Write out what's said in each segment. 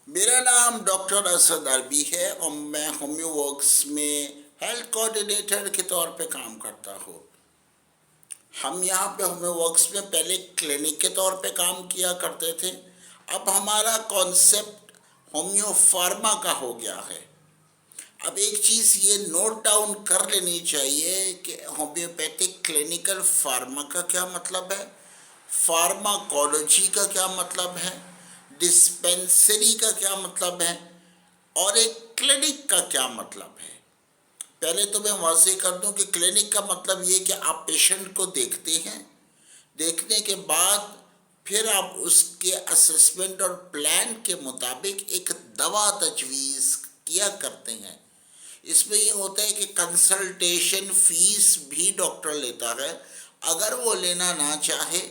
मेरा नाम डॉक्टर असद अरबी है और मैं होम्योवर्क्स में हेल्थ कोऑर्डिनेटर के तौर पे काम करता हूँ। हम यहाँ पे होम्योवर्क्स में पहले क्लिनिक के तौर पे काम किया करते थे। अब हमारा कॉन्सेप्ट होम्यो फार्मा का हो गया है। अब एक चीज़ ये नोट डाउन कर लेनी चाहिए कि होम्योपैथिक क्लिनिकल फार्मा का क्या मतलब है, फार्माकोलॉजी का क्या मतलब है, डिस्पेंसरी का क्या मतलब है और एक क्लिनिक का क्या मतलब है। पहले तो मैं वाज़ेह कर दूं कि क्लिनिक का मतलब ये कि आप पेशेंट को देखते हैं, देखने के बाद फिर आप उसके असेसमेंट और प्लान के मुताबिक एक दवा तजवीज़ किया करते हैं। इसमें ये होता है कि कंसल्टेशन फ़ीस भी डॉक्टर लेता है। अगर वो लेना ना चाहे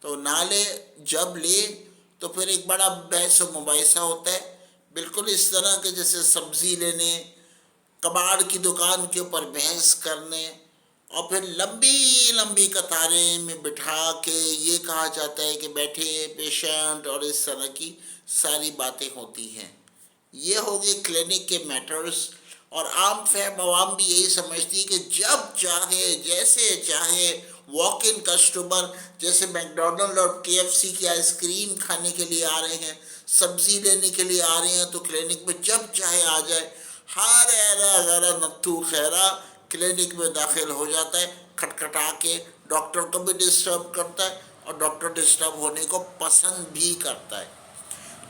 तो ना ले, जब ले तो फिर एक बड़ा बहस व मुबाहिसा होता है, बिल्कुल इस तरह के जैसे सब्ज़ी लेने, कबाड़ की दुकान के ऊपर बहस करने और फिर लंबी लंबी कतारें में बिठा के ये कहा जाता है कि बैठे पेशेंट, और इस तरह की सारी बातें होती हैं। ये हो गए क्लिनिक के मैटर्स। और आम फहम आवाम भी यही समझती है कि जब चाहे जैसे चाहे वॉक इन कस्टमर, जैसे मैकडोनल्ड और केएफसी की आइसक्रीम खाने के लिए आ रहे हैं, सब्ज़ी लेने के लिए आ रहे हैं, तो क्लिनिक में जब चाहे आ जाए। हर एरा गरा नत्थू खैरा क्लिनिक में दाखिल हो जाता है, खटखटा के डॉक्टर को भी डिस्टर्ब करता है और डॉक्टर डिस्टर्ब होने को पसंद भी करता है।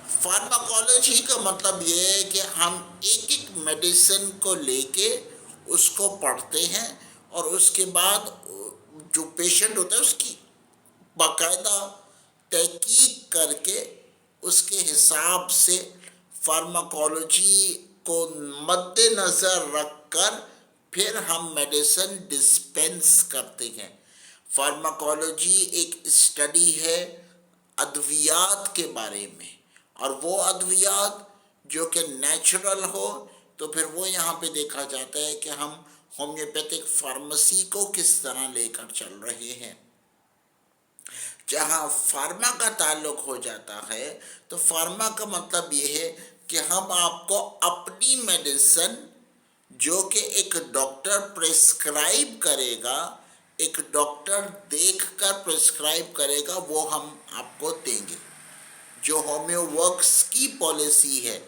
फार्माकोलॉजी का मतलब ये है कि हम एक एक मेडिसिन को लेके उसको पढ़ते हैं और उसके बाद जो पेशेंट होता है उसकी बाकायदा तहकीक करके उसके हिसाब से फार्माकोलॉजी को मद्देनज़र रख कर फिर हम मेडिसिन डिस्पेंस करते हैं। फार्माकोलॉजी एक स्टडी है अद्वियात के बारे में, और वो अद्वियात जो कि नेचुरल हो तो फिर वो यहाँ पे देखा जाता है कि हम होम्योपैथिक फार्मेसी को किस तरह लेकर चल रहे हैं। जहाँ फार्मा का ताल्लुक हो जाता है तो फार्मा का मतलब ये है कि हम आपको अपनी मेडिसिन जो कि एक डॉक्टर प्रिस्क्राइब करेगा, एक डॉक्टर देखकर प्रिस्क्राइब करेगा, वो हम आपको देंगे, जो होम्योवर्क्स की पॉलिसी है।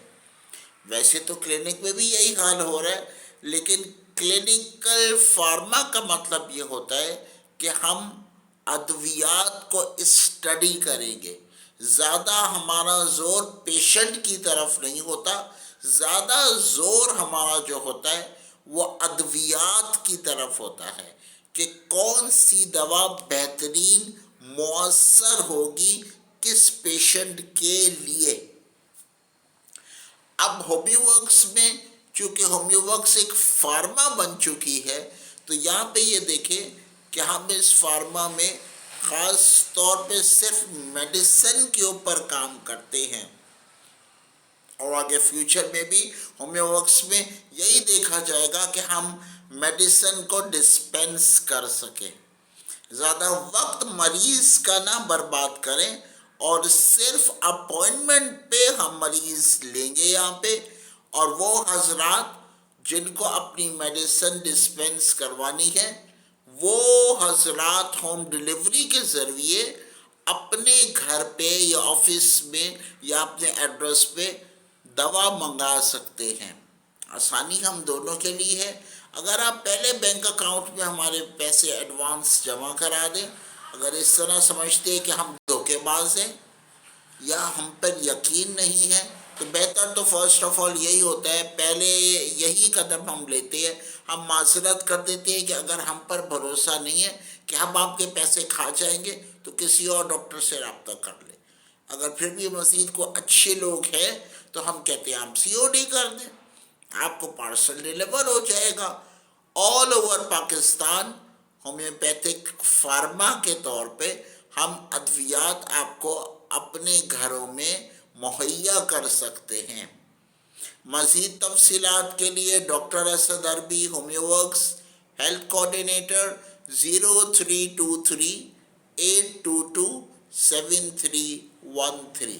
वैसे तो क्लिनिक में भी यही हाल हो रहा है, लेकिन क्लिनिकल फार्मा का मतलब ये होता है कि हम अद्वियात को स्टडी करेंगे। ज़्यादा हमारा ज़ोर पेशेंट की तरफ नहीं होता, ज़्यादा ज़ोर हमारा जो होता है वो अद्वियात की तरफ होता है कि कौन सी दवा बेहतरीन मुअस्सर होगी किस पेशेंट के लिए। अब होम्योवर्क्स में चूँकि होम्योवर्क्स एक फार्मा बन चुकी है, तो यहाँ पे ये देखें कि हम इस फार्मा में ख़ास तौर पे सिर्फ मेडिसिन के ऊपर काम करते हैं, और आगे फ्यूचर में भी होम्योवर्क्स में यही देखा जाएगा कि हम मेडिसिन को डिस्पेंस कर सकें। ज़्यादा वक्त मरीज़ का ना बर्बाद करें और सिर्फ अपॉइंटमेंट पे हम मरीज़ लेंगे यहाँ पे, और वो हजरात जिनको अपनी मेडिसिन डिस्पेंस करवानी है वो हजरात होम डिलीवरी के ज़रिए अपने घर पे या ऑफिस में या अपने एड्रेस पे दवा मंगा सकते हैं। आसानी हम दोनों के लिए है। अगर आप पहले बैंक अकाउंट में हमारे पैसे एडवांस जमा करा दें, अगर इस तरह समझते हैं कि हम धोखेबाज हैं या हम पर यकीन नहीं है, तो बेहतर तो फर्स्ट ऑफ ऑल यही होता है, पहले यही कदम हम लेते हैं, हम माजरत कर देते हैं कि अगर हम पर भरोसा नहीं है कि हम आपके पैसे खा जाएंगे तो किसी और डॉक्टर से रब्ता कर ले। अगर फिर भी मज़ीद को अच्छे लोग हैं तो हम कहते हैं हम COD कर दें, आपको पार्सल डिलीवर हो जाएगा। All over Pakistan homeopathic pharma के तौर पे हम अद्वियात आपको अपने घरों में मुहैया कर सकते हैं। मज़ीद तफसीलात के लिए डॉक्टर असद अरबी, होम्योवर्क्स हेल्थ कोऑर्डिनेटर, 0323 822 7313।